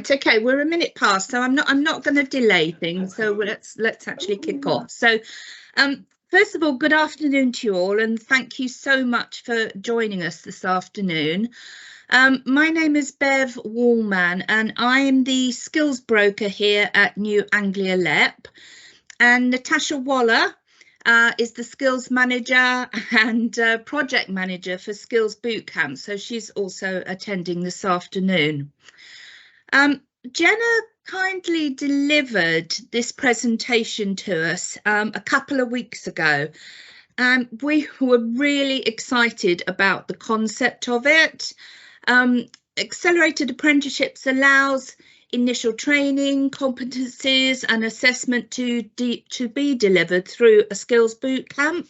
It's okay, we're a minute past, so I'm not going to delay things. So let's actually kick off. So, first of all, good afternoon to you all, and thank you so much for joining us this afternoon. My name is Bev Wallman, and I am the skills broker here at New Anglia LEP. And Natasha Waller is the skills manager and project manager for Skills Bootcamp. So she's also attending this afternoon. Jenna kindly delivered this presentation to us a couple of weeks ago, and we were really excited about the concept of it. Accelerated Apprenticeships allows initial training, competencies and assessment to be delivered through a skills bootcamp.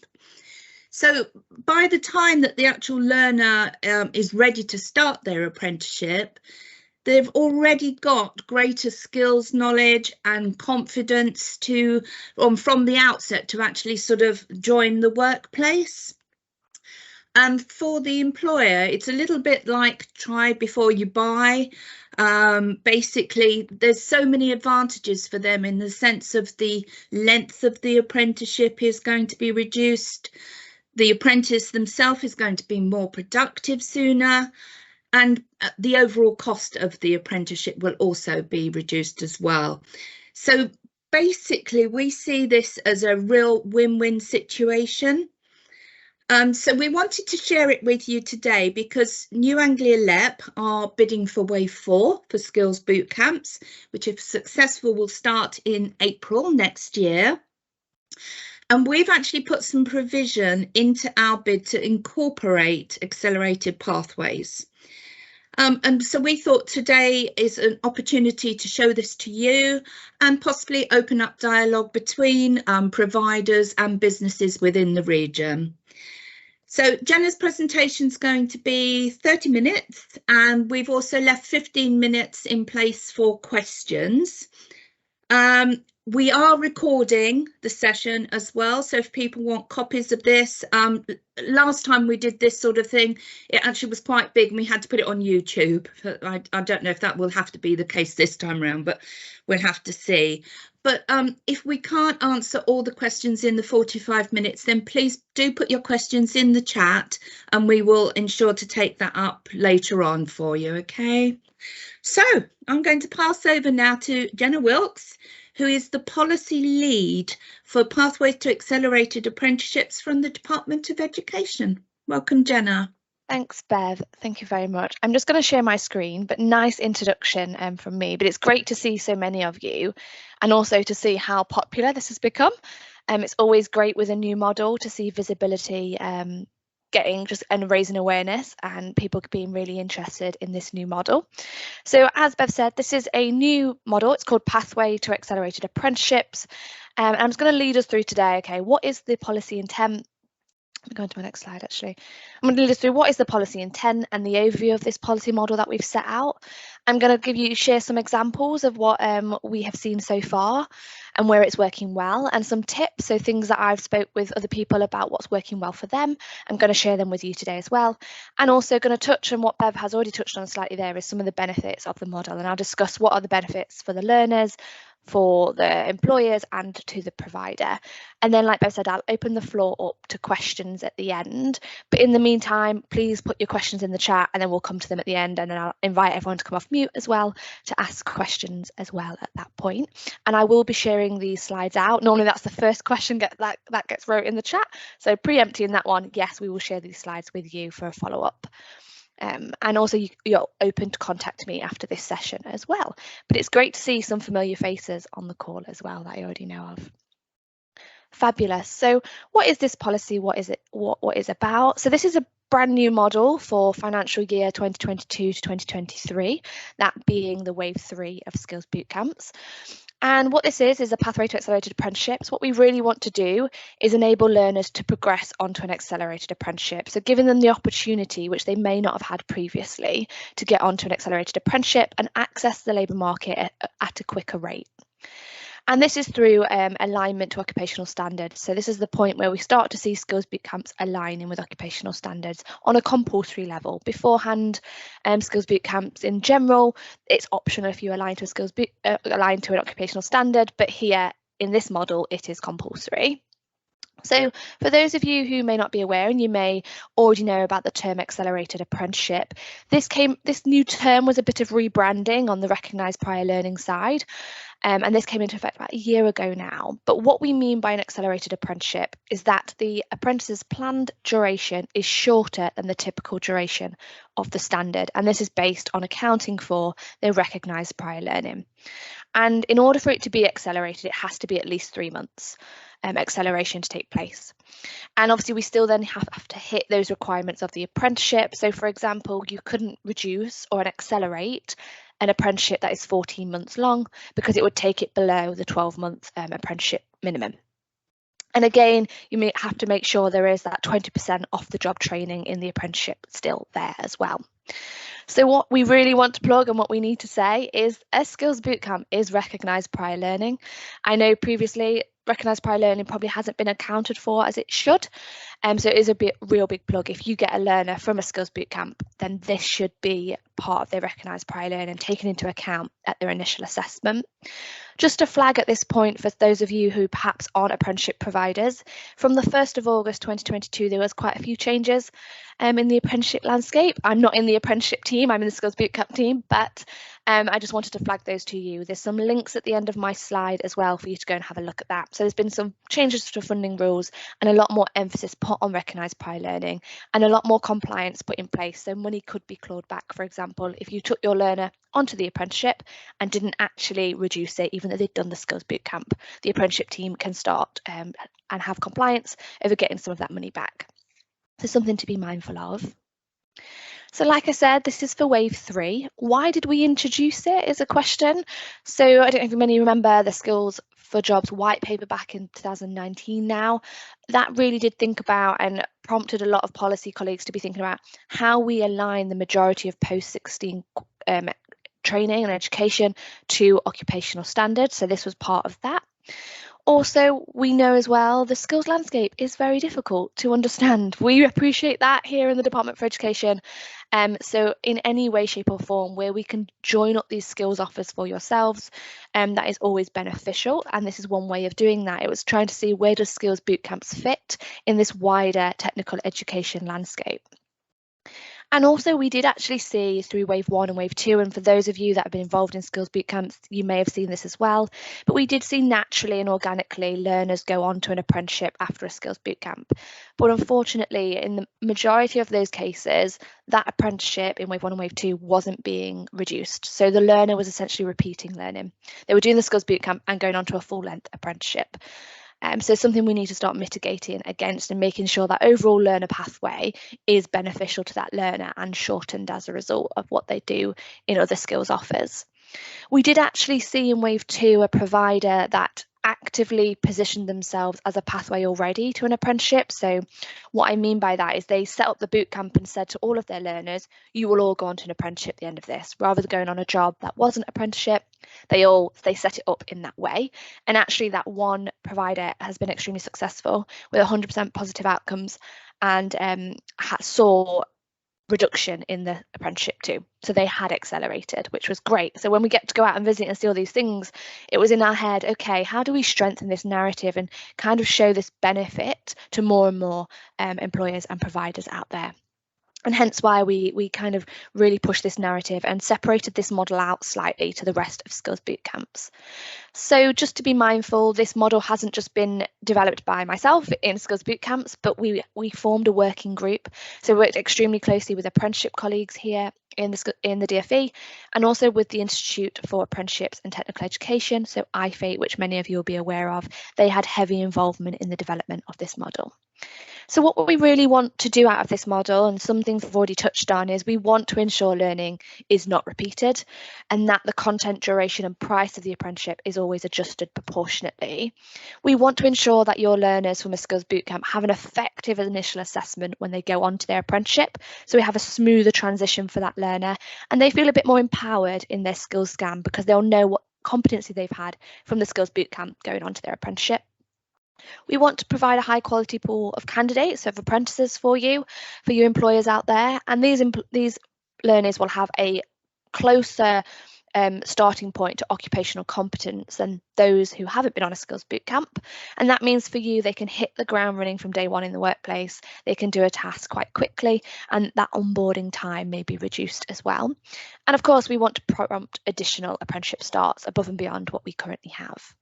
So by the time that the actual learner is ready to start their apprenticeship, they've already got greater skills, knowledge and confidence from the outset to actually sort of join the workplace. And for the employer, it's a little bit like try before you buy. Basically, there's so many advantages for them in the sense of the length of the apprenticeship is going to be reduced. The apprentice themselves is going to be more productive sooner. And the overall cost of the apprenticeship will also be reduced as well. So basically, we see this as a real win-win situation. So we wanted to share it with you today because New Anglia LEP are bidding for Wave 4 for Skills Bootcamps, which if successful will start in April next year. And we've actually put some provision into our bid to incorporate accelerated pathways. And so we thought today is an opportunity to show this to you and possibly open up dialogue between providers and businesses within the region. So Jenna's presentation is going to be 30 minutes, and we've also left 15 minutes in place for questions. We are recording the session as well, so if people want copies of this, last time we did this sort of thing, it actually was quite big and we had to put it on YouTube. I don't know if that will have to be the case this time around, but we'll have to see. But if we can't answer all the questions in the 45 minutes, then please do put your questions in the chat and we will ensure to take that up later on for you, okay? So I'm going to pass over now to Jenna Wilkes, who is the policy lead for Pathways to Accelerated Apprenticeships from the Department of Education. Welcome, Jenna. Thanks, Bev. Thank you very much. I'm just going to share my screen, but nice introduction from me. But it's great to see so many of you and also to see how popular this has become. It's always great with a new model to see visibility getting just and raising awareness and people being really interested in this new model. So as Bev said, this is a new model. It's called Pathway to Accelerated Apprenticeships. And I'm just going to lead us through today. Okay, what is the policy intent? I'm going to my next slide, actually. I'm going to lead us through what is the policy intent and the overview of this policy model that we've set out. I'm going to share some examples of what we have seen so far and where it's working well, and some tips, so things that I've spoke with other people about what's working well for them. I'm going to share them with you today as well. And also going to touch on what Bev has already touched on slightly there is some of the benefits of the model, and I'll discuss what are the benefits for the learners, for the employers and to the provider. And then, like Bev said, I'll open the floor up to questions at the end. But in the meantime, please put your questions in the chat and then we'll come to them at the end, and then I'll invite everyone to come off mute as well to ask questions as well at that point. And I will be sharing these slides out. Normally that's the first question that gets wrote in the chat. So preempting that one, yes, we will share these slides with you for a follow-up. And also you're open to contact me after this session as well. But it's great to see some familiar faces on the call as well that I already know of. Fabulous. So what is this policy? What is it? What is it about? So this is a brand new model for financial year 2022 to 2023, that being the Wave 3 of Skills Bootcamps. And what this is a pathway to accelerated apprenticeships. What we really want to do is enable learners to progress onto an accelerated apprenticeship. So giving them the opportunity, which they may not have had previously, to get onto an accelerated apprenticeship and access the labour market at a quicker rate. And this is through alignment to occupational standards. So this is the point where we start to see Skills Bootcamps aligning with occupational standards on a compulsory level. Beforehand, Skills Bootcamps in general, it's optional if you align to align to an occupational standard, but here in this model, it is compulsory. So for those of you who may not be aware, and you may already know about the term Accelerated Apprenticeship, this new term was a bit of rebranding on the recognised prior learning side. And this came into effect about a year ago now. But what we mean by an accelerated apprenticeship is that the apprentice's planned duration is shorter than the typical duration of the standard. And this is based on accounting for their recognised prior learning. And in order for it to be accelerated, it has to be at least 3 months acceleration to take place. And obviously we still then have to hit those requirements of the apprenticeship. So for example, you couldn't reduce or accelerate an apprenticeship that is 14 months long because it would take it below the 12-month apprenticeship minimum. And again, you may have to make sure there is that 20% off the job training in the apprenticeship still there as well. So what we really want to plug and what we need to say is a Skills Bootcamp is recognised prior learning. I know previously recognised prior learning probably hasn't been accounted for as it should. So it is a real big plug. If you get a learner from a Skills Bootcamp, then this should be part of their recognised prior learning taken into account at their initial assessment. Just a flag at this point for those of you who perhaps aren't apprenticeship providers, from the 1st of August 2022, there was quite a few changes in the apprenticeship landscape. I'm not in the apprenticeship team, I'm in the Skills Bootcamp team, but I just wanted to flag those to you. There's some links at the end of my slide as well for you to go and have a look at that. So there's been some changes to funding rules and a lot more emphasis put on recognised prior learning and a lot more compliance put in place. So money could be clawed back, for example, if you took your learner onto the apprenticeship and didn't actually reduce it, even though they'd done the Skills Bootcamp, the apprenticeship team can start and have compliance over getting some of that money back. So something to be mindful of. So like I said, this is for wave 3. Why did we introduce it is a question. So I don't know if many remember the Skills for Jobs white paper back in 2019 now. That really did think about and prompted a lot of policy colleagues to be thinking about how we align the majority of post-16 training and education to occupational standards. So this was part of that. Also, we know as well the skills landscape is very difficult to understand. We appreciate that here in the Department for Education. So in any way, shape or form where we can join up these skills offers for yourselves, that is always beneficial. And this is one way of doing that. It was trying to see where does Skills Bootcamps fit in this wider technical education landscape. And also we did actually see through wave 1 and wave 2, and for those of you that have been involved in Skills Bootcamps, you may have seen this as well, but we did see naturally and organically learners go on to an apprenticeship after a Skills Bootcamp. But unfortunately, in the majority of those cases, that apprenticeship in wave 1 and wave 2 wasn't being reduced. So the learner was essentially repeating learning. They were doing the Skills Bootcamp and going on to a full-length apprenticeship. So something we need to start mitigating against and making sure that overall learner pathway is beneficial to that learner and shortened as a result of what they do in other skills offers. We did actually see in wave 2 a provider that actively positioned themselves as a pathway already to an apprenticeship. So what I mean by that is they set up the bootcamp and said to all of their learners, you will all go on to an apprenticeship at the end of this, rather than going on a job that wasn't apprenticeship. They set it up in that way. And actually that one provider has been extremely successful with 100% positive outcomes and saw reduction in the apprenticeship too. So they had accelerated, which was great. So when we get to go out and visit and see all these things, it was in our head, okay, how do we strengthen this narrative and kind of show this benefit to more and more employers and providers out there? And hence why we kind of really pushed this narrative and separated this model out slightly to the rest of Skills Bootcamps. So just to be mindful, this model hasn't just been developed by myself in Skills Bootcamps, but we formed a working group. So we worked extremely closely with apprenticeship colleagues here in the DFE and also with the Institute for Apprenticeships and Technical Education, so IFE, which many of you will be aware of. They had heavy involvement in the development of this model. So what we really want to do out of this model, and some things I've already touched on, is we want to ensure learning is not repeated and that the content, duration and price of the apprenticeship is always adjusted proportionately. We want to ensure that your learners from a Skills Bootcamp have an effective initial assessment when they go on to their apprenticeship, so we have a smoother transition for that learner and they feel a bit more empowered in their skills scan because they'll know what competency they've had from the Skills Bootcamp going on to their apprenticeship. We want to provide a high quality pool of candidates, of apprentices for you employers out there, and these learners will have a closer starting point to occupational competence than those who haven't been on a Skills Bootcamp. And that means for you, they can hit the ground running from day one in the workplace, they can do a task quite quickly, and that onboarding time may be reduced as well. And of course, we want to prompt additional apprenticeship starts above and beyond what we currently have.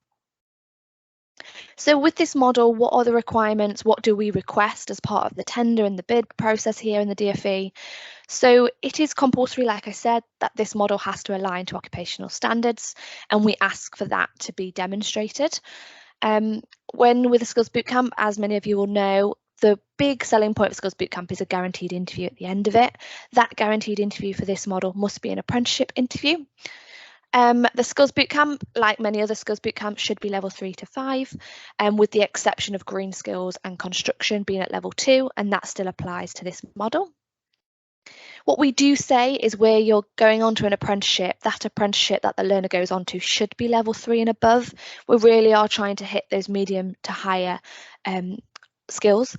So with this model, what are the requirements? What do we request as part of the tender and the bid process here in the DfE? So it is compulsory, like I said, that this model has to align to occupational standards, and we ask for that to be demonstrated. When with a Skills Bootcamp, as many of you will know, the big selling point of Skills Bootcamp is a guaranteed interview at the end of it. That guaranteed interview for this model must be an apprenticeship interview. The Skills Bootcamp, like many other Skills Bootcamps, should be level 3 to 5, with the exception of green skills and construction being at level 2, and that still applies to this model. What we do say is where you're going on to an apprenticeship, that apprenticeship that the learner goes on to should be level 3 and above. We really are trying to hit those medium to higher skills.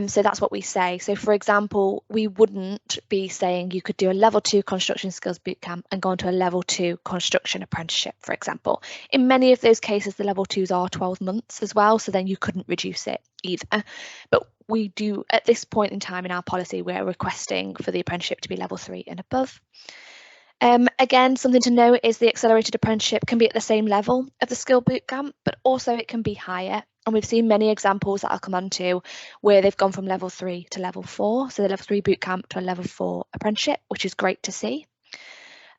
So that's what we say. So for example, we wouldn't be saying you could do a level 2 construction skills bootcamp and go on to a level 2 construction apprenticeship, for example. In many of those cases, the level 2s are 12 months as well, so then you couldn't reduce it either. But we do, at this point in time in our policy, we're requesting for the apprenticeship to be level 3 and above. Again, something to note is the accelerated apprenticeship can be at the same level of the skill bootcamp, but also it can be higher. And we've seen many examples that I'll come on to where they've gone from level 3 to level 4, so the level 3 bootcamp to a level 4 apprenticeship, which is great to see.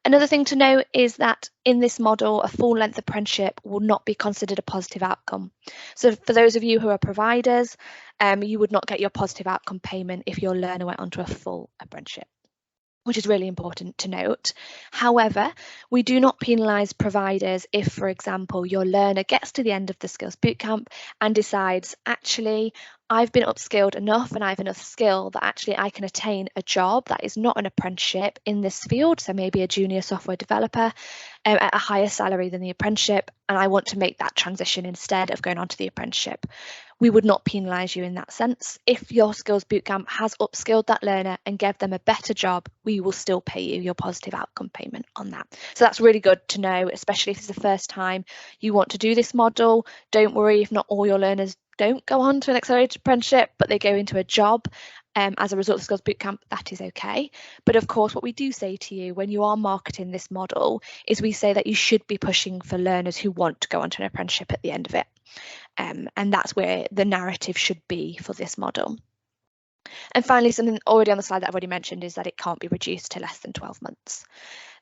Another thing to note is that in this model, a full length apprenticeship will not be considered a positive outcome. So for those of you who are providers, you would not get your positive outcome payment if your learner went onto a full apprenticeship, which is really important to note. However, we do not penalise providers if, for example, your learner gets to the end of the Skills Bootcamp and decides, actually, I've been upskilled enough and I have enough skill that actually I can attain a job that is not an apprenticeship in this field, so maybe a junior software developer at a higher salary than the apprenticeship, and I want to make that transition instead of going on to the apprenticeship. We would not penalise you in that sense. If your Skills Bootcamp has upskilled that learner and gave them a better job, we will still pay you your positive outcome payment on that. So that's really good to know, especially if it's the first time you want to do this model. Don't worry if not all your learners don't go on to an accelerated apprenticeship, but they go into a job as a result of the Skills Bootcamp, that is okay. But of course, what we do say to you when you are marketing this model is we say that you should be pushing for learners who want to go on to an apprenticeship at the end of it. And that's where the narrative should be for this model. And finally, something already on the slide that I've already mentioned is that it can't be reduced to less than 12 months.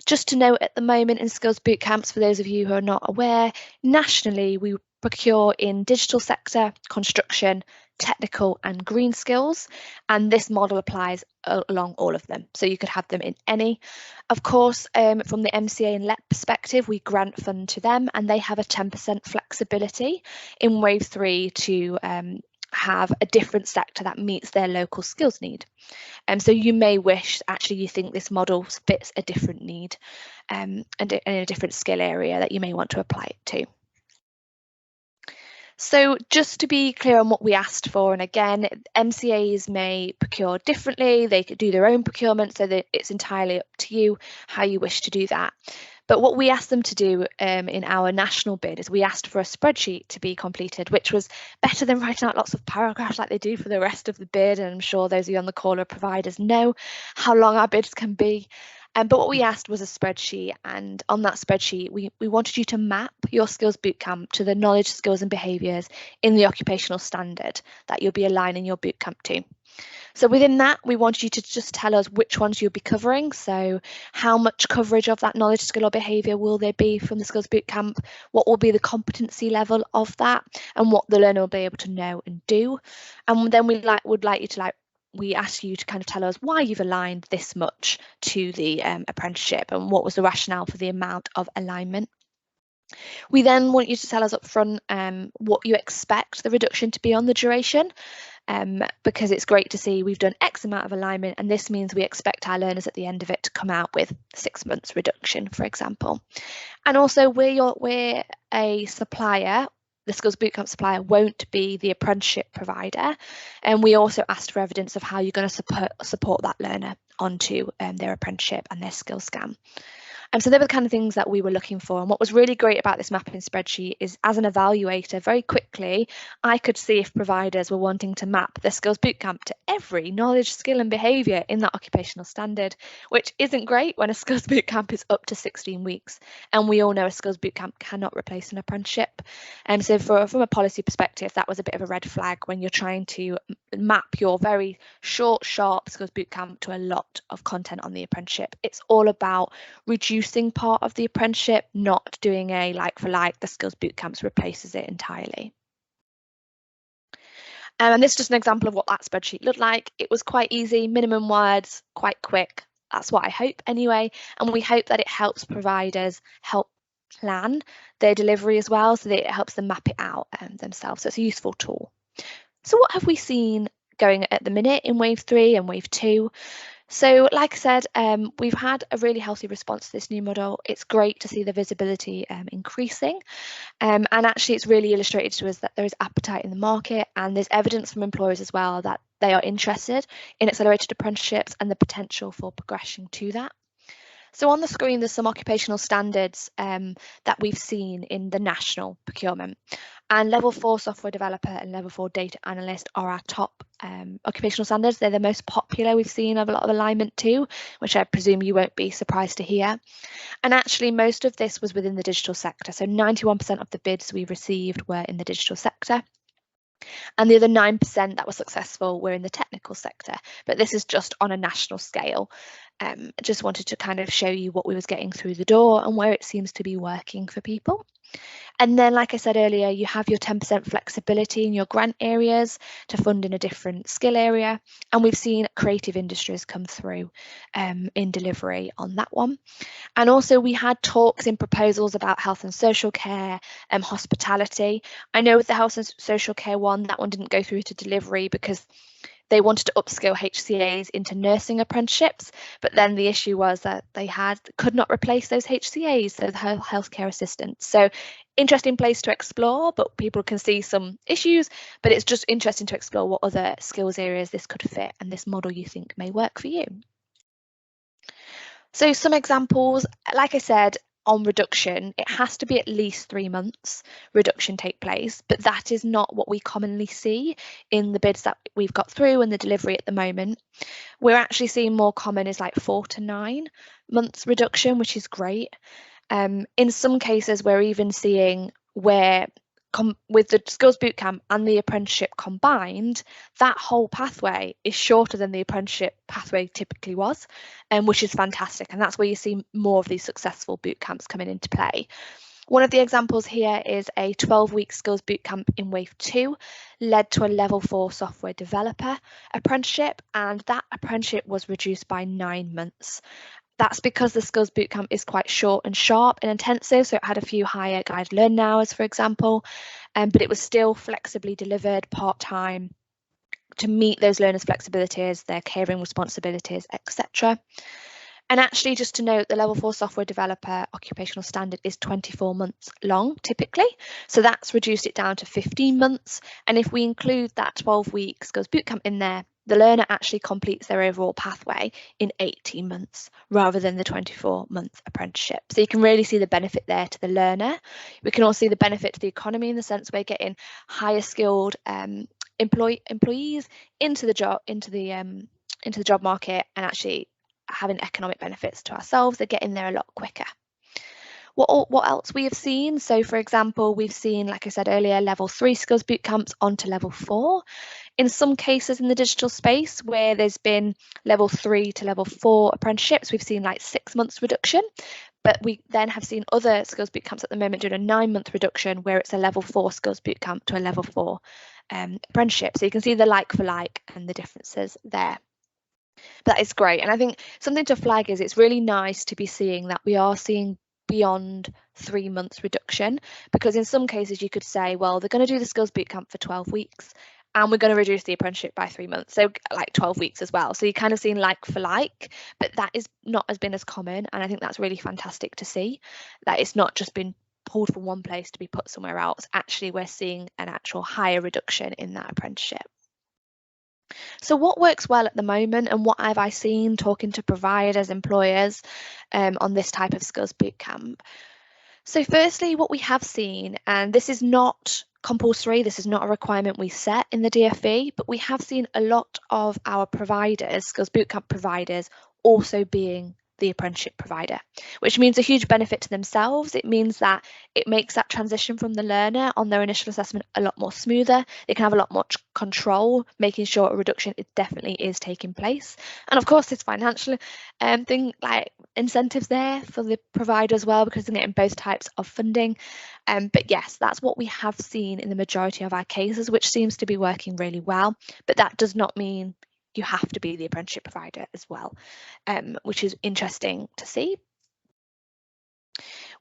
Just to note, at the moment in Skills Bootcamps, for those of you who are not aware, nationally we procure in digital sector, construction, technical and green skills, and this model applies along all of them. So you could have them in any. Of course, from the MCA and LEP perspective, we grant fund to them and they have a 10% flexibility in wave 3 to have a different sector that meets their local skills need. So you may wish, actually you think this model fits a different need and in a different skill area that you may want to apply it to. So just to be clear on what we asked for, and again, MCAs may procure differently, they could do their own procurement, so that it's entirely up to you how you wish to do that. But what we asked them to do in our national bid is we asked for a spreadsheet to be completed, which was better than writing out lots of paragraphs like they do for the rest of the bid. And I'm sure those of you on the call are providers know how long our bids can be. But what we asked was a spreadsheet, and on that spreadsheet, we wanted you to map your Skills Bootcamp to the knowledge, skills and behaviours in the occupational standard that you'll be aligning your bootcamp to. So within that, we wanted you to just tell us which ones you'll be covering. So how much coverage of that knowledge, skill or behaviour will there be from the Skills Bootcamp? What will be the competency level of that, and what the learner will be able to know and do? And then we would like you to we asked you to kind of tell us why you've aligned this much to the apprenticeship and what was the rationale for the amount of alignment. We then want you to tell us up front what you expect the reduction to be on the duration. because it's great to see we've done X amount of alignment, and this means we expect our learners at the end of it to come out with 6 months reduction, for example. And also we're a supplier. The Skills Bootcamp supplier won't be the apprenticeship provider, and we also asked for evidence of how you're going to support that learner onto their apprenticeship and their skills scan. So they were the kind of things that we were looking for. And what was really great about this mapping spreadsheet is, as an evaluator, very quickly I could see if providers were wanting to map their Skills Bootcamp to every knowledge, skill and behaviour in that occupational standard, which isn't great when a Skills Bootcamp is up to 16 weeks. And we all know a Skills Bootcamp cannot replace an apprenticeship. So from a policy perspective, that was a bit of a red flag when you're trying to map your very short, sharp Skills Bootcamp to a lot of content on the apprenticeship. It's all about reducing part of the apprenticeship, not doing a like for like. The Skills Bootcamps replaces it entirely. And this is just an example of what that spreadsheet looked like. It was quite easy, minimum words, quite quick. That's what I hope anyway. And we hope that it helps providers help plan their delivery as well, so that it helps them map it out themselves. So it's a useful tool. So what have we seen going at the minute in wave 3 and wave 2? So like I said, we've had a really healthy response to this new model. It's great to see the visibility increasing, and actually it's really illustrated to us that there is appetite in the market, and there's evidence from employers as well that they are interested in accelerated apprenticeships and the potential for progression to that. So on the screen, there's some occupational standards that we've seen in the national procurement. And level 4 software developer and level 4 data analyst are our top occupational standards. They're the most popular we've seen of a lot of alignment too, which I presume you won't be surprised to hear. And actually most of this was within the digital sector. So 91% of the bids we received were in the digital sector. And the other 9% that were successful were in the technical sector. But this is just on a national scale. Just wanted to kind of show you what we was getting through the door and where it seems to be working for people. And then, like I said earlier, you have your 10% flexibility in your grant areas to fund in a different skill area. And we've seen creative industries come through in delivery on that one. And also we had talks in proposals about health and social care and hospitality. I know with the health and social care one, that one didn't go through to delivery because they wanted to upskill HCAs into nursing apprenticeships, but then the issue was that they could not replace those HCAs, so the healthcare assistants. So interesting place to explore, but people can see some issues, but it's just interesting to explore what other skills areas this could fit and this model you think may work for you. So some examples, like I said, on reduction, it has to be at least 3 months reduction take place, but that is not what we commonly see in the bids that we've got through and the delivery at the moment. We're actually seeing more common is like 4 to 9 months reduction, which is great. In some cases, we're even seeing where with the Skills Bootcamp and the apprenticeship combined, that whole pathway is shorter than the apprenticeship pathway typically was, which is fantastic. And that's where you see more of these successful bootcamps coming into play. One of the examples here is a 12-week Skills Bootcamp in Wave 2 led to a level 4 software developer apprenticeship, and that apprenticeship was reduced by 9 months. That's because the Skills Bootcamp is quite short and sharp and intensive, so it had a few higher guided learning hours, for example, but it was still flexibly delivered part-time to meet those learners' flexibilities, their caring responsibilities, etc. And actually, just to note, the level 4 software developer occupational standard is 24 months long, typically. So that's reduced it down to 15 months. And if we include that 12-week Skills Bootcamp in there, the learner actually completes their overall pathway in 18 months rather than the 24-month apprenticeship. So you can really see the benefit there to the learner. We can also see the benefit to the economy in the sense we're getting higher skilled employees into the job market and actually having economic benefits to ourselves. They're getting there a lot quicker. What else we have seen? So for example, we've seen, like I said earlier, level 3 Skills Bootcamps onto level 4. In some cases in the digital space where there's been level 3 to level 4 apprenticeships, we've seen like 6 months reduction. But we then have seen other Skills Bootcamps at the moment doing a 9-month reduction where it's a level 4 Skills Bootcamp to a level 4 apprenticeship. So you can see the like for like and the differences there. That is great. And I think something to flag is it's really nice to be seeing that we are seeing beyond 3 months reduction, because in some cases you could say, well, they're going to do the Skills Bootcamp for 12 weeks and we're going to reduce the apprenticeship by 3 months, so like 12 weeks as well. So you're kind of seeing like for like, but that is not as been as common, and I think that's really fantastic to see that it's not just been pulled from one place to be put somewhere else. Actually, we're seeing an actual higher reduction in that apprenticeship. So what works well at the moment, and what have I seen talking to providers, employers on this type of skills bootcamp? So firstly, what we have seen, and this is not compulsory, this is not a requirement we set in the DFE, but we have seen a lot of our providers, skills bootcamp providers, also being the apprenticeship provider, which means a huge benefit to themselves. It means that it makes that transition from the learner on their initial assessment a lot more smoother. They can have a lot more control, making sure a reduction definitely is taking place. And of course, there's financial thing like incentives there for the provider as well, because they're getting both types of funding. But yes, that's what we have seen in the majority of our cases, which seems to be working really well. But that does not mean you have to be the apprenticeship provider as well, which is interesting to see.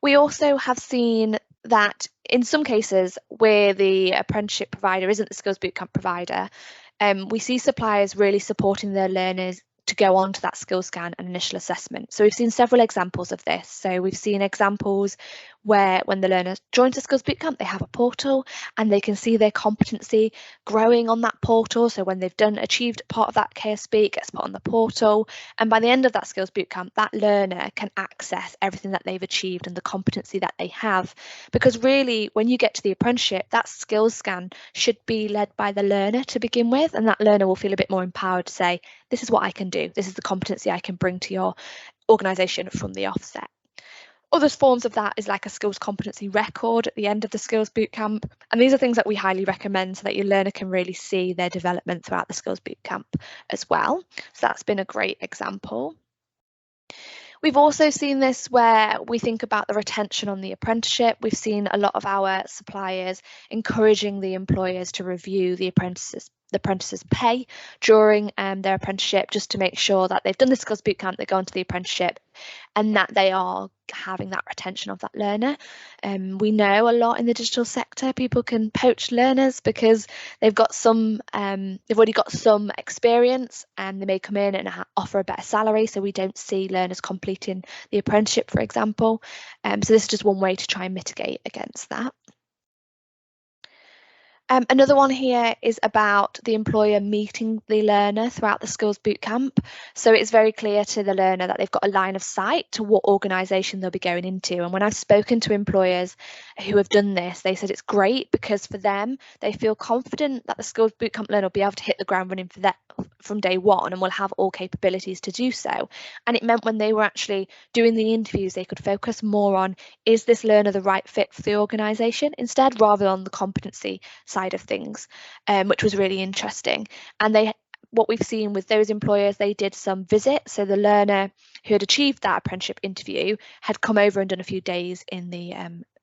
We also have seen that in some cases where the apprenticeship provider isn't the skills bootcamp provider, we see suppliers really supporting their learners to go on to that skills scan and initial assessment. So we've seen several examples of this. So we've seen examples where when the learner joins the Skills Bootcamp, they have a portal and they can see their competency growing on that portal. So when they've achieved part of that KSB, it gets put on the portal. And by the end of that Skills Bootcamp, that learner can access everything that they've achieved and the competency that they have. Because really, when you get to the apprenticeship, that skills scan should be led by the learner to begin with. And that learner will feel a bit more empowered to say, this is what I can do. This is the competency I can bring to your organisation from the offset. Other forms of that is like a skills competency record at the end of the Skills Bootcamp. And these are things that we highly recommend so that your learner can really see their development throughout the Skills Bootcamp as well. So that's been a great example. We've also seen this where we think about the retention on the apprenticeship. We've seen a lot of our suppliers encouraging the employers to review the apprentices' pay during their apprenticeship, just to make sure that they've done the Skills Bootcamp, they go into the apprenticeship, and that they are having that retention of that learner. We know a lot in the digital sector, people can poach learners because they've got some, they've already got some experience, and they may come in and offer a better salary. So we don't see learners completing the apprenticeship, for example. So this is just one way to try and mitigate against that. Another one here is about the employer meeting the learner throughout the Skills Bootcamp. So it's very clear to the learner that they've got a line of sight to what organisation they'll be going into. And when I've spoken to employers who have done this, they said it's great because for them, they feel confident that the Skills Bootcamp learner will be able to hit the ground running for that from day one and will have all capabilities to do so. And it meant when they were actually doing the interviews, they could focus more on, is this learner the right fit for the organisation instead, rather on the competency side of things, which was really interesting. And what we've seen with those employers, they did some visits. So the learner who had achieved that apprenticeship interview had come over and done a few days in the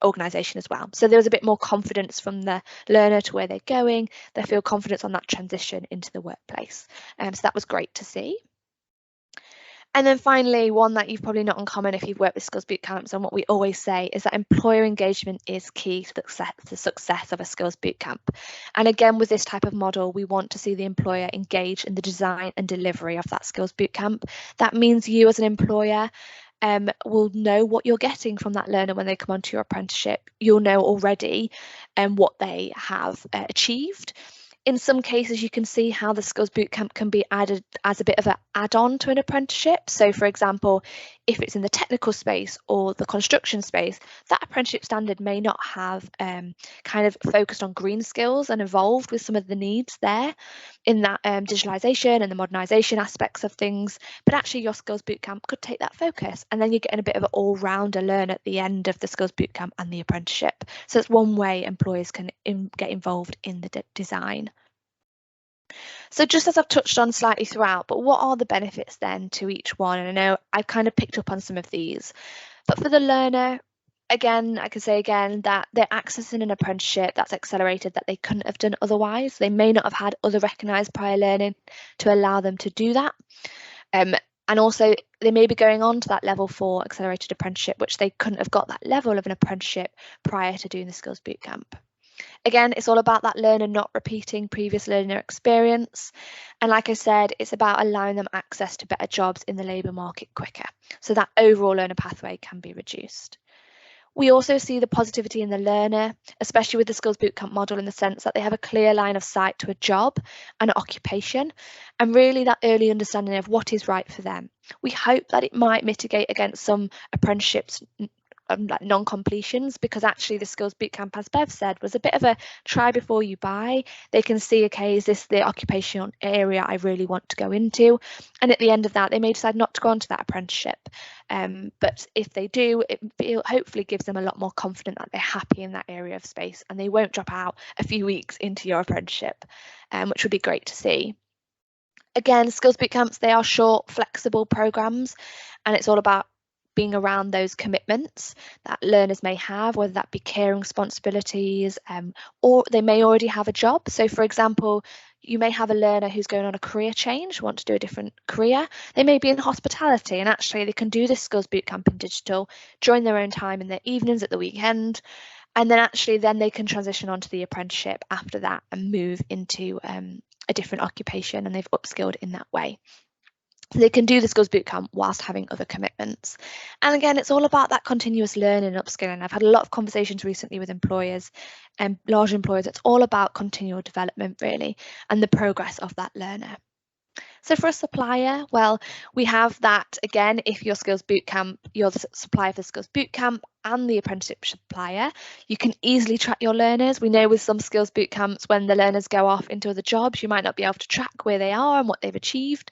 organisation as well. So there was a bit more confidence from the learner to where they're going. They feel confidence on that transition into the workplace. So that was great to see. And then finally, one that you've probably not uncommon if you've worked with Skills Bootcamps, and what we always say is that employer engagement is key to the success of a Skills Bootcamp. And again, with this type of model, we want to see the employer engage in the design and delivery of that Skills Bootcamp. That means you as an employer will know what you're getting from that learner when they come onto your apprenticeship. You'll know already what they have achieved. In some cases, you can see how the Skills Bootcamp can be added as a bit of an add-on to an apprenticeship. So, for example, if it's in the technical space or the construction space, that apprenticeship standard may not have kind of focused on green skills and evolved with some of the needs there in that digitalisation and the modernisation aspects of things. But actually, your Skills Bootcamp could take that focus, and then you're getting a bit of an all-rounder learner at the end of the Skills Bootcamp and the apprenticeship. So it's one way employers can get involved in the design. So just as I've touched on slightly throughout, but what are the benefits then to each one? And I know I've kind of picked up on some of these, but for the learner, again, I can say again that they're accessing an apprenticeship that's accelerated that they couldn't have done otherwise. They may not have had other recognised prior learning to allow them to do that. And also they may be going on to that level 4 accelerated apprenticeship, which they couldn't have got that level of an apprenticeship prior to doing the Skills Bootcamp. Again, it's all about that learner not repeating previous learner experience. And like I said, it's about allowing them access to better jobs in the labour market quicker, so that overall learner pathway can be reduced. We also see the positivity in the learner, especially with the Skills Bootcamp model, in the sense that they have a clear line of sight to a job and an occupation, and really that early understanding of what is right for them. We hope that it might mitigate against some apprenticeships like non-completions, because actually the Skills Bootcamp, as Bev said, was a bit of a try before you buy. They can see, okay, is this the occupational area I really want to go into? And at the end of that, they may decide not to go on to that apprenticeship. But if they do, it hopefully gives them a lot more confident that they're happy in that area of space and they won't drop out a few weeks into your apprenticeship, which would be great to see. Again, Skills Bootcamps, they are short, flexible programs, and it's all about being around those commitments that learners may have, whether that be caring responsibilities, or they may already have a job. So for example, you may have a learner who's going on a career change, want to do a different career. They may be in hospitality, and actually they can do this Skills Bootcamp in digital during their own time in their evenings, at the weekend, and then they can transition onto the apprenticeship after that and move into a different occupation, and they've upskilled in that way. They can do the Skills Bootcamp whilst having other commitments. And again, it's all about that continuous learning and upskilling. I've had a lot of conversations recently with employers and large employers. It's all about continual development, really, and the progress of that learner. So for a supplier, well, we have that again, if your Skills Bootcamp, you're the supplier for the Skills Bootcamp and the apprenticeship supplier, you can easily track your learners. We know with some Skills Bootcamps, when the learners go off into other jobs, you might not be able to track where they are and what they've achieved.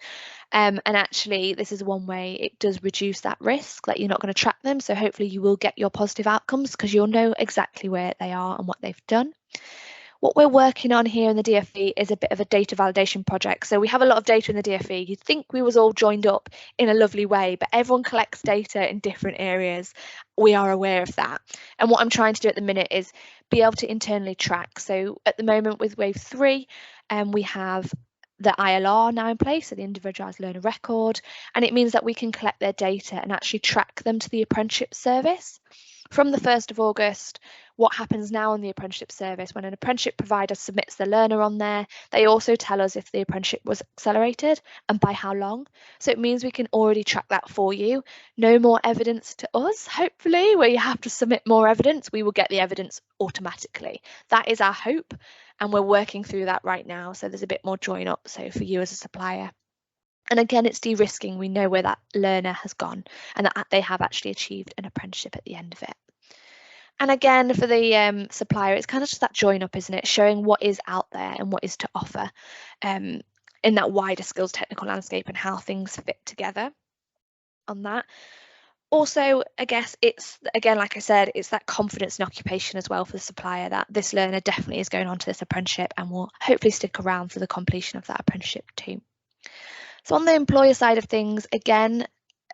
And actually, this is one way it does reduce that risk, that you're not going to track them. So hopefully you will get your positive outcomes because you'll know exactly where they are and what they've done. What we're working on here in the DFE is a bit of a data validation project. So we have a lot of data in the DFE. You'd think we was all joined up in a lovely way, but everyone collects data in different areas. We are aware of that. And what I'm trying to do at the minute is be able to internally track. So at the moment with Wave 3, we have the ILR now in place, so the Individualised Learner Record, and it means that we can collect their data and actually track them to the apprenticeship service. From the 1st of August, what happens now on the apprenticeship service, when an apprenticeship provider submits the learner on there, they also tell us if the apprenticeship was accelerated and by how long. So it means we can already track that for you. No more evidence to us, hopefully, where you have to submit more evidence. We will get the evidence automatically. That is our hope, and we're working through that right now. So there's a bit more join up, so for you as a supplier. And again, it's de-risking. We know where that learner has gone and that they have actually achieved an apprenticeship at the end of it. And again, for the supplier, it's kind of just that join up, isn't it? Showing what is out there and what is to offer in that wider skills technical landscape and how things fit together on that. Also, I guess it's, again, like I said, it's that confidence in occupation as well for the supplier, that this learner definitely is going on to this apprenticeship and will hopefully stick around for the completion of that apprenticeship too. So on the employer side of things, again,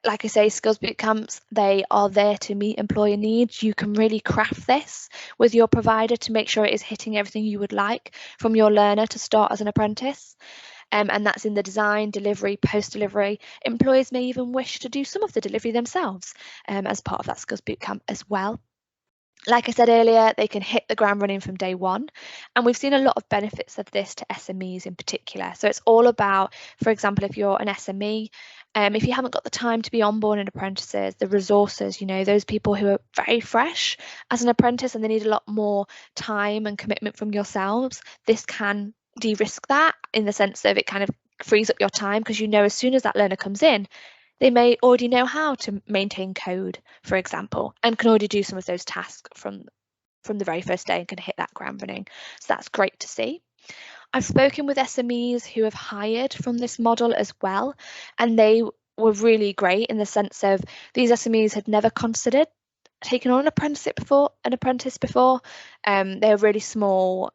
like I say, Skills Bootcamps, they are there to meet employer needs. You can really craft this with your provider to make sure it is hitting everything you would like from your learner to start as an apprentice. And that's in the design, delivery, post-delivery. Employers may even wish to do some of the delivery themselves as part of that Skills Bootcamp as well. Like I said earlier, they can hit the ground running from day one. And we've seen a lot of benefits of this to SMEs in particular. So it's all about, for example, if you're an SME, if you haven't got the time to be onboarding apprentices, the resources, you know, those people who are very fresh as an apprentice and they need a lot more time and commitment from yourselves, this can de-risk that in the sense of it kind of frees up your time, because you know as soon as that learner comes in, they may already know how to maintain code, for example, and can already do some of those tasks from the very first day and can hit that ground running. So that's great to see. I've spoken with SMEs who have hired from this model as well, and they were really great in the sense of these SMEs had never considered taking on an apprentice before. They're really small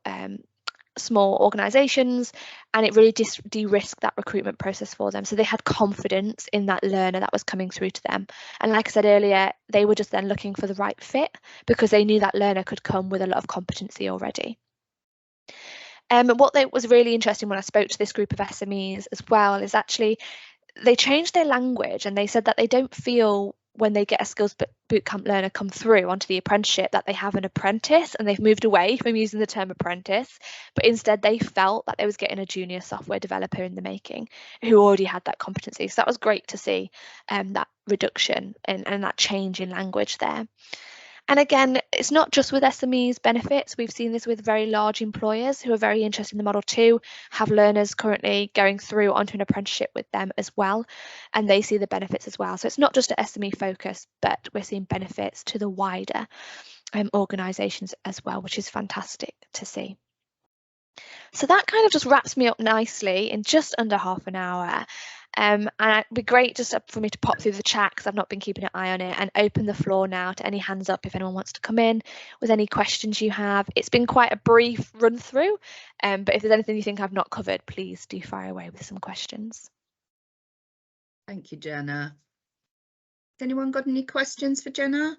organisations, and it really de-risked that recruitment process for them. So they had confidence in that learner that was coming through to them. And like I said earlier, they were just then looking for the right fit because they knew that learner could come with a lot of competency already. What was really interesting when I spoke to this group of SMEs as well is actually they changed their language, and they said that they don't feel when they get a Skills Bootcamp learner come through onto the apprenticeship that they have an apprentice, and they've moved away from using the term apprentice, but instead they felt that they was getting a junior software developer in the making who already had that competency. So that was great to see that reduction and that change in language there. And again, it's not just with SMEs benefits. We've seen this with very large employers who are very interested in the model too, have learners currently going through onto an apprenticeship with them as well, and they see the benefits as well. So it's not just an SME focus, but we're seeing benefits to the wider organisations as well, which is fantastic to see. So that kind of just wraps me up nicely in just under half an hour. And it'd be great just for me to pop through the chat, because I've not been keeping an eye on it, and open the floor now to any hands up if anyone wants to come in with any questions you have. It's been quite a brief run through, but if there's anything you think I've not covered, please do fire away with some questions. Thank you, Jenna. Has anyone got any questions for Jenna?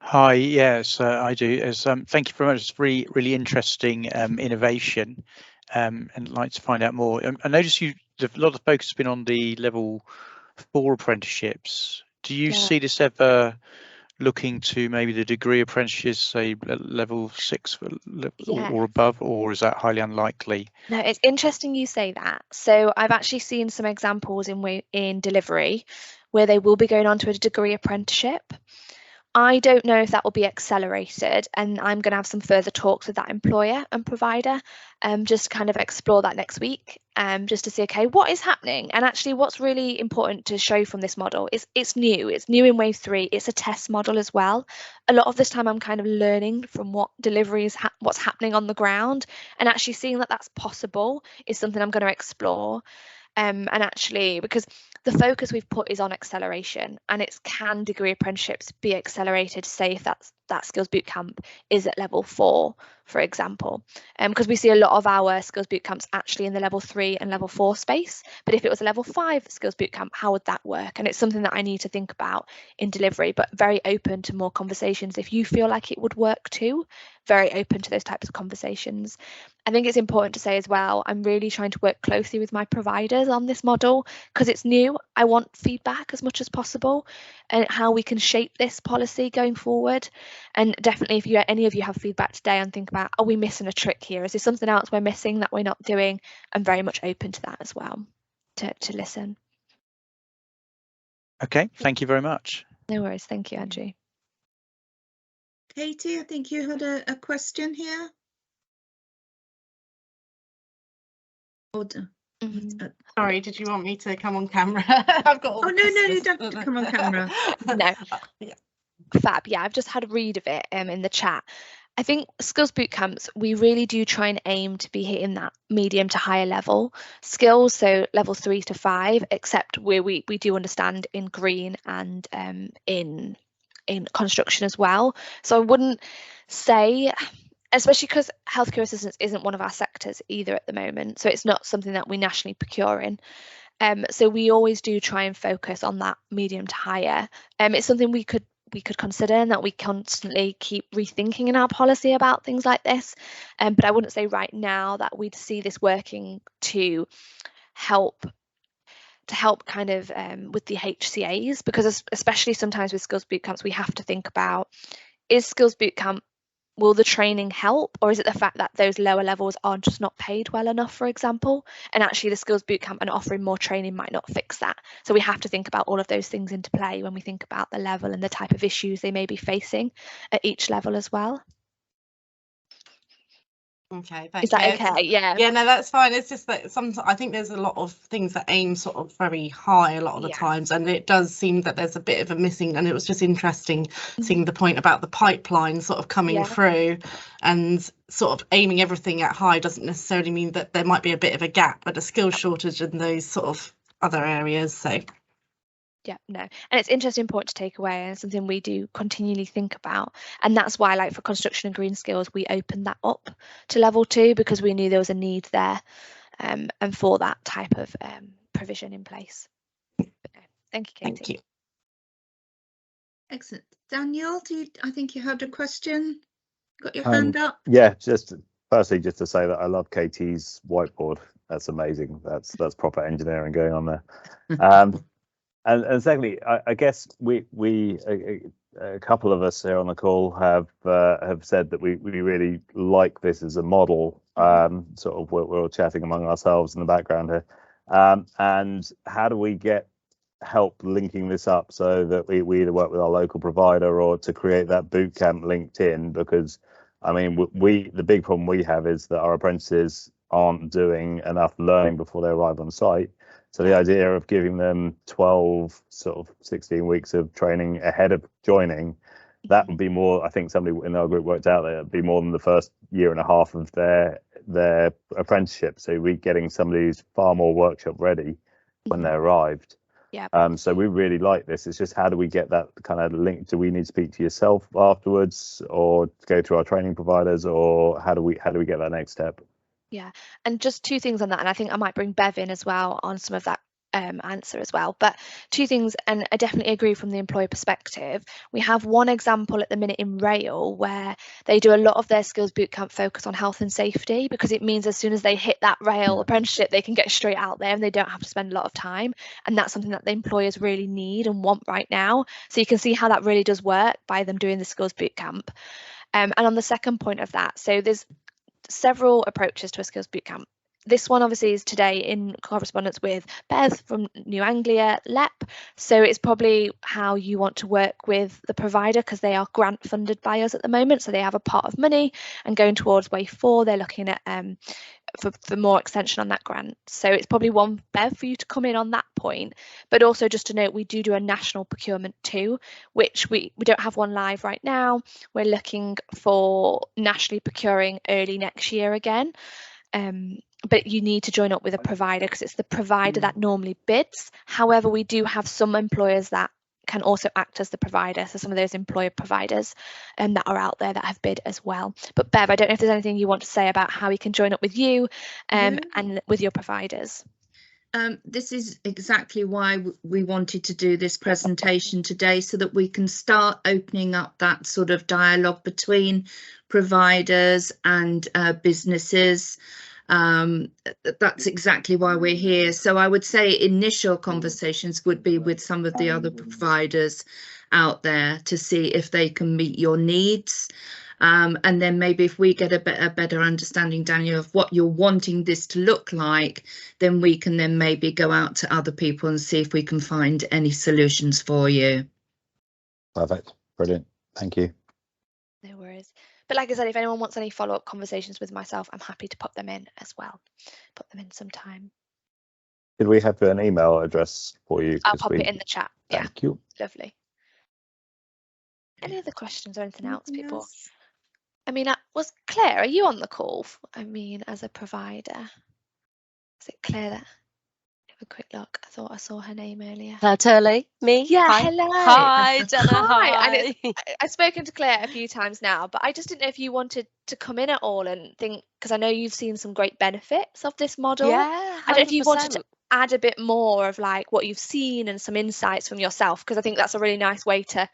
Hi, yes, I do. Thank you very much. It's really interesting innovation, and I'd like to find out more. I noticed a lot of focus has been on the level 4 apprenticeships. Do you see this ever looking to maybe the degree apprenticeships, say level 6 or above, or is that highly unlikely? No, it's interesting you say that. So I've actually seen some examples in delivery where they will be going on to a degree apprenticeship. I don't know if that will be accelerated, and I'm going to have some further talks with that employer and provider, just kind of explore that next week, just to see, okay, what is happening? And actually what's really important to show from this model is it's new in wave 3, it's a test model as well. A lot of this time I'm kind of learning from what delivery is, what's happening on the ground, and actually seeing that that's possible is something I'm going to explore. And actually, because the focus we've put is on acceleration, and it's can degree apprenticeships be accelerated, say if that Skills Bootcamp is at level 4, for example, because we see a lot of our Skills Bootcamps actually in the level 3 and level 4 space. But if it was a level 5 Skills Bootcamp, how would that work? And it's something that I need to think about in delivery, but very open to more conversations. If you feel like it would work too, very open to those types of conversations. I think it's important to say as well, I'm really trying to work closely with my providers on this model because it's new. I want feedback as much as possible and how we can shape this policy going forward. And definitely if any of you have feedback today and think about, are we missing a trick here? Is there something else we're missing that we're not doing? I'm very much open to that as well, to listen. Okay, thank you very much. No worries. Thank you, Andrew. Katie, I think you had a question here. Sorry, did you want me to come on camera? I've got all no, you don't have to come on camera. No. Yeah. Fab. Yeah, I've just had a read of it in the chat. I think Skills Bootcamps, we really do try and aim to be hitting that medium to higher level skills, so level 3 to 5, except where we do understand in green and in construction as well. So I wouldn't say, especially because healthcare assistance isn't one of our sectors either at the moment, so it's not something that we nationally procure in. So we always do try and focus on that medium to higher. It's something we could consider and that we constantly keep rethinking in our policy about things like this. But I wouldn't say right now that we'd see this working to help kind of with the HCAs, because especially sometimes with Skills Bootcamps, we have to think about, is Skills Bootcamp, will the training help, or is it the fact that those lower levels are just not paid well enough, for example, and actually the Skills Bootcamp and offering more training might not fix that. So we have to think about all of those things into play when we think about the level and the type of issues they may be facing at each level as well. Okay, thanks. Is that okay? Yeah. Yeah, no, that's fine. It's just that sometimes I think there's a lot of things that aim sort of very high a lot of the times, and it does seem that there's a bit of a missing. And it was just interesting seeing the point about the pipeline sort of coming through, and sort of aiming everything at high doesn't necessarily mean that there might be a bit of a gap, but a skill shortage in those sort of other areas. So. Yeah, no, and it's interesting point to take away, and something we do continually think about, and that's why, like for construction and green skills, we opened that up to level 2 because we knew there was a need there, and for that type of provision in place. But no, thank you, Katie. Thank you. Excellent. Daniel, I think you had a question. Got your hand up? Yeah, just firstly, just to say that I love Katie's whiteboard. That's amazing. That's proper engineering going on there. And secondly, I guess we a couple of us here on the call have said that we really like this as a model. Sort of we're all chatting among ourselves in the background here. And how do we get help linking this up so that we either work with our local provider or to create that bootcamp linked in? Because I mean, the big problem we have is that our apprentices aren't doing enough learning before they arrive on site. So the idea of giving them 12, sort of 16 weeks of training ahead of joining, that would be more, I think somebody in our group worked out that it'd be more than the first year and a half of their apprenticeship. So we're getting somebody who's far more workshop ready when they arrived. Yeah. So we really like this. It's just, how do we get that kind of link? Do we need to speak to yourself afterwards, or go through our training providers, or how do we get that next step? Yeah, and just two things on that, and I think I might bring Bev in as well on some of that answer as well. But two things, and I definitely agree from the employer perspective. We have one example at the minute in rail where they do a lot of their skills bootcamp focus on health and safety, because it means as soon as they hit that rail apprenticeship, they can get straight out there and they don't have to spend a lot of time. And that's something that the employers really need and want right now. So you can see how that really does work by them doing the skills bootcamp. And on the second point of that, so there's several approaches to a skills bootcamp. This one obviously is today in correspondence with Beth from New Anglia LEP. So it's probably how you want to work with the provider, because they are grant funded by us at the moment. So they have a pot of money, and going towards wave 4, they're looking at for more extension on that grant. So it's probably one, Bev, for you to come in on that point. But also just to note, we do a national procurement too, which we don't have one live right now. We're looking for nationally procuring early next year again. But you need to join up with a provider, because it's the provider that normally bids. However, we do have some employers that can also act as the provider. So some of those employer providers that are out there that have bid as well. But Bev, I don't know if there's anything you want to say about how we can join up with you and with your providers. This is exactly why we wanted to do this presentation today, so that we can start opening up that sort of dialogue between providers and businesses. That's exactly why we're here. So I would say initial conversations would be with some of the other providers out there to see if they can meet your needs. And then maybe if we get a better understanding, Daniel, of what you're wanting this to look like, then we can then maybe go out to other people and see if we can find any solutions for you. Perfect. Brilliant. Thank you. No worries. But like I said, if anyone wants any follow-up conversations with myself, I'm happy to put them in as well. Put them in sometime. Did we have an email address for you? I'll pop it in the chat. Thank you. Lovely. Any other questions or anything else, people? I mean, was Claire, are you on the call? I mean, as a provider, is it Claire that? Have a quick look. I thought I saw her name earlier. Claire Turley, me. Yeah, hi. hello. Hi, Jenna. Hi. Hi. I've spoken to Claire a few times now, but I just didn't know if you wanted to come in at all and think, because I know you've seen some great benefits of this model. Yeah, 100%. I don't know if you wanted to add a bit more of like what you've seen and some insights from yourself, because I think that's a really nice way to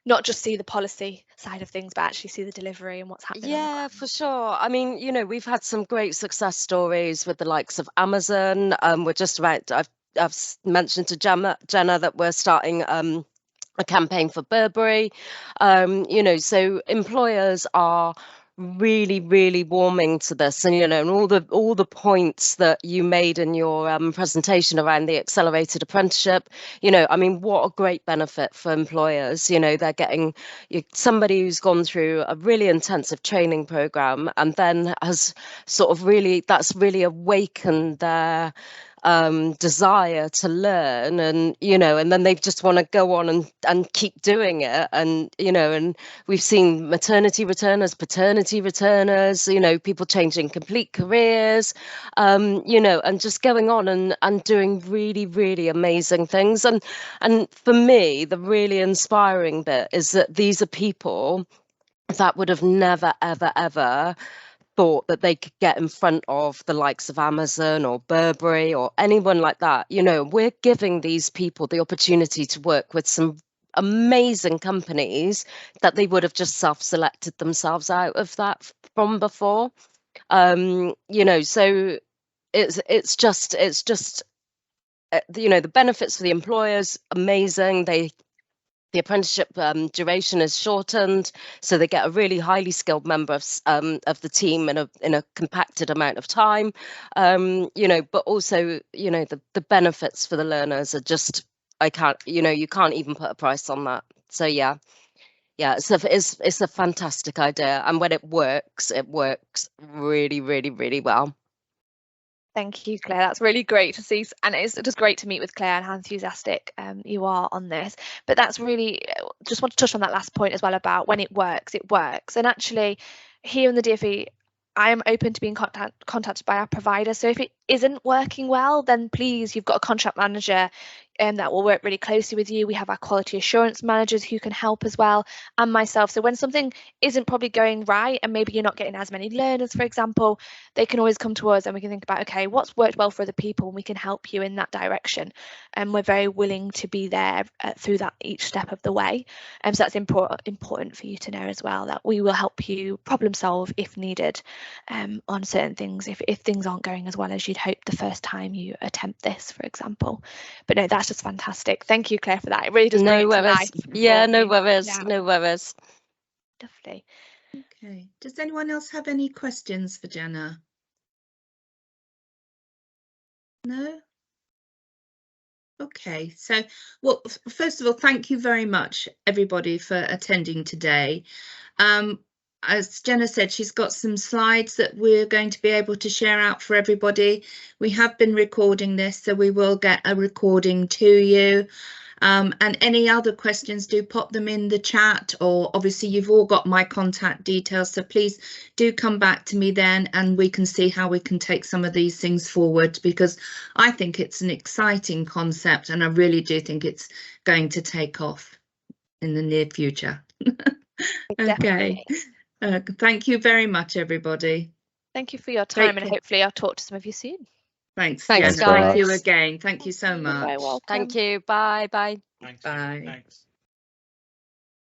not just see the policy side of things, but actually see the delivery and what's happening. Yeah, for sure. I mean, you know, we've had some great success stories with the likes of Amazon. We're just about, I've mentioned to Jenna that we're starting a campaign for Burberry. You know, so employers are really warming to this, and you know, and all the points that you made in your presentation around the accelerated apprenticeship, you know, I mean, what a great benefit for employers. You know, they're getting somebody who's gone through a really intensive training program and then has sort of that's really awakened their desire to learn, and you know, and then they just want to go on and keep doing it. And you know, and we've seen maternity returners, paternity returners, you know, people changing complete careers, you know, and just going on and doing really amazing things. And for me, the really inspiring bit is that these are people that would have never ever thought that they could get in front of the likes of Amazon or Burberry or anyone like that. You know, we're giving these people the opportunity to work with some amazing companies that they would have just self-selected themselves out of that from before. You know, so it's just you know, the benefits for the employers, amazing. The apprenticeship duration is shortened, so they get a really highly skilled member of the team in a compacted amount of time. You know, but also, you know, the benefits for the learners are just, you know, you can't even put a price on that. So yeah, it's a fantastic idea, and when it works really, really, really well. Thank you, Claire. That's really great to see, and it's just great to meet with Claire and how enthusiastic you are on this. But that's really, just want to touch on that last point as well about when it works, and actually here in the DfE, I am open to being contacted by our provider. So if it isn't working well, then please, you've got a contract manager that will work really closely with you. We have our quality assurance managers who can help as well, and myself. So when something isn't probably going right and maybe you're not getting as many learners, for example, they can always come to us and we can think about, okay, what's worked well for other people, and we can help you in that direction. And we're very willing to be there through that each step of the way. So that's important for you to know as well, that we will help you problem solve if needed on certain things, if things aren't going as well as you'd hope the first time you attempt this, for example. But no, that's just fantastic. Thank you, Claire, for that. It really does bring it to life. Yeah, no worries. Lovely. Okay, does anyone else have any questions for Jenna? No? Okay, so, well, first of all, thank you very much, everybody, for attending today. As Jenna said, she's got some slides that we're going to be able to share out for everybody. We have been recording this, so we will get a recording to you. And any other questions, do pop them in the chat, or obviously you've all got my contact details, so please do come back to me then and we can see how we can take some of these things forward, because I think it's an exciting concept and I really do think it's going to take off in the near future. Okay, thank you very much, everybody. Thank you for your time, and hopefully I'll talk to some of you soon. Thanks, Jenna. Thank you again. Thank you so much. You're very welcome. Thank you. Bye. Thanks. Bye. Thanks.